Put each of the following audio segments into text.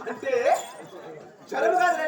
అంటే చదువు కాదు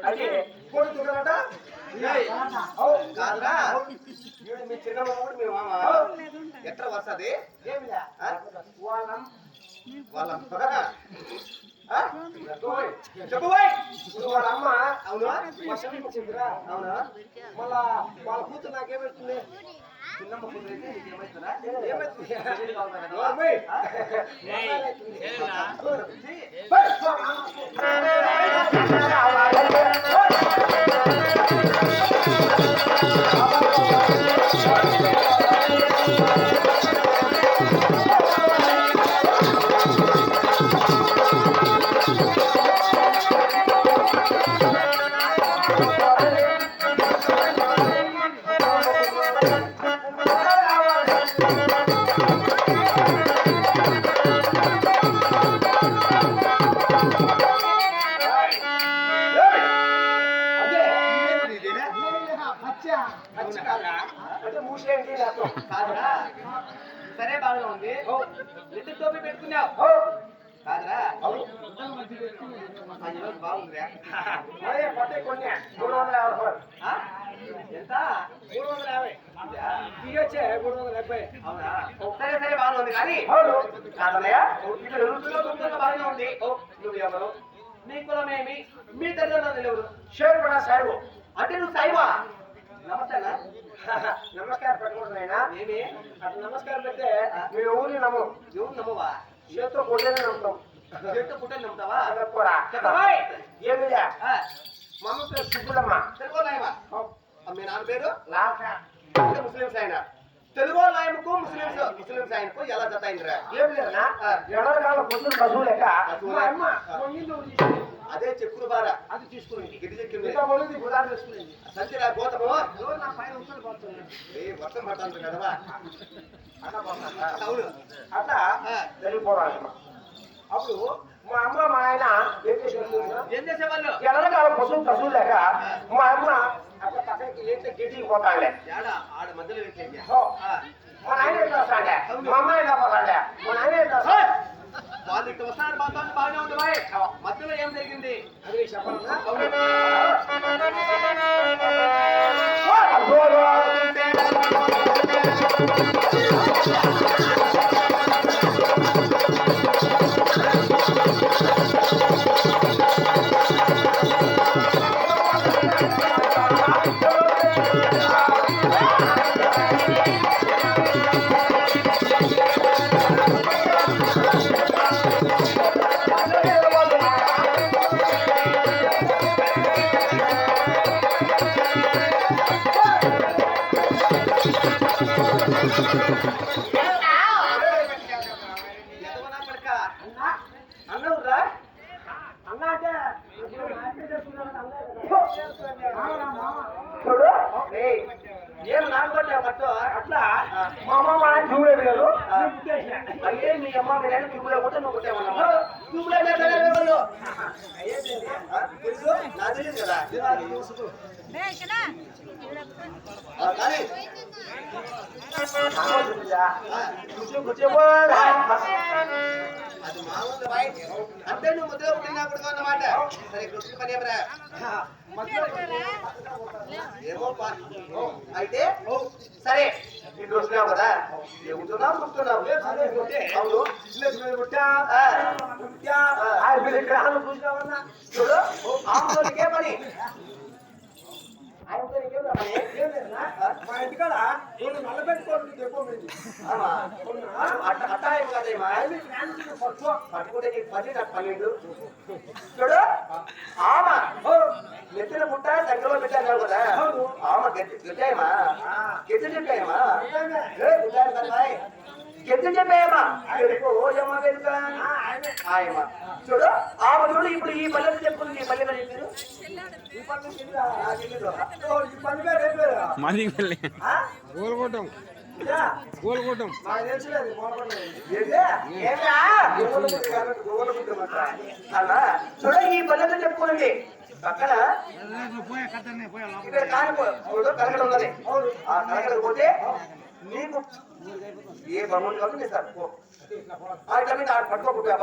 అదే కొడుకున్నాడ మీ చిన్నమ్మ మీ మామ ఎట్లా వస్తుంది చెప్పు వాళ్ళ అమ్మ అవును వర్షంరా అవునా మళ్ళా వాళ్ళ కూతురు నాకేమవుతుంది చిన్నమ్మ కూతురు అయితే నీకేమవుతుందా సరే బాగా ఉంది ఎందుకు టోపీ పెట్టుకున్నావు కాదురా బాగుందిరా ఎంత 350 వచ్చే 370 అవునా సరే సరే బాగా ఉంది కానీ కాదన్నయ్య ఇక్కడ ఋతులో బాగానే ఉంది నువ్వు ఎవరు నీ కులమేమి మీ తల్లిదండ్రులు ఎవరు షేర్ కూడా సాయిబు అంటే నువ్వు సాయివా నమస్తేనా నమస్కారం పెట్టుకుంటున్నాయినా ఏమి అట్లా నమస్కారం పెడితే మీ ఊరిని నమ్ము ఎవరు నమ్మవా చేతితో పుట్టని నమ్ముతాం చేతితో పుట్టని నమ్ముతావా ఏమి మా అమ్మ పేరు సుబ్బులమ్మ తెలుగు నాయమా మీ నాన్న పేరు ముస్లింస్ ఆయన తెలుగు నాయముకు ముస్లింస్ ఆయనకు ఎలా జత అయిందిరా ఏం లేదా ఎడరకాల పొద్దున కసువు లేక అదే చెక్కుడు బార అది తీసుకుని గిడ్డి చెక్కింది సంచిరా గోతము నా పైన వర్షం పడుతుంది కదా అవును అట్లా జరిగిపోవాలి అప్పుడు మా అమ్మ మా ఆయన ఏం చేసేవాళ్ళు ఎడరకాల పొద్దున కసువు లేక మా అమ్మ అట్లా పక్కకి ఏంటో గిడ్డికి పోతాండే ఆడ మధ్యలో మా నాయన ఎట్లా వస్తాండే మా అమ్మ ఎట్లా పోతాండే మా నాయన ఎట్లా వాళ్ళు ఇక్కడ వస్తాడు బాగానే ఉంది బాయ్ మధ్యలో ఏం జరిగింది అది చెప్పాలన్నా చూడు ఏయ్, ఏం నాకు పట్టే పట్టు అట్లా మా అమ్మ మా ఆయన చూడే పిల్లలు అంటే మీ అమ్మ మీ నాయన చూపులే కొట్టే నువ్వు కొట్టేమన్నా చూపులే వాళ్ళు తెలుసు నాకు తెలియదు కదా కానీ అది మామూలు బాయ్ అంటే నువ్వు ముద్ర పుట్టినా కొడుకు అన్నమాట సరే కృష్ణ పని ఏమరా ఏమో అయితే సరే నీకు వస్తున్నావు కదా ఏముంటున్నావు చూస్తున్నావు అవును చూడు ఆమెకే పని మా ఇంటికాడ నల్లబెట్టుకోవడానికి ఎక్కువ అట్టాయం కదేమా పట్టుకుంటే నీకు పని నాకు పన్నెండు చూడు ఆమ నెత్తిన పుట్ట దగ్గరలో పెట్టాను కదా ఆమ గెట్టాయమా గెట్టు చెప్పాయమా గెట్టు చెప్పాయమ్మా ఓయమ్మా వెళ్తా ఆయమ్మ చూడు ఆమె చూడు ఇప్పుడు ఈ పల్లెలు చెప్పుకుంది ఈ పల్లె చెప్పారు మాది గోల్గొట్టం గోల్గొట్టం అలా చూడ ఈ పద్ధతి చెప్పుకోండి పక్కన ఇక్కడ కానిపోడు కలగడ ఉన్నది ఆ కలగడ పోతే నీకు ఏ బొమ్మలు కాబట్టి సార్ ఇట్లా మీద పట్టుకోకుండా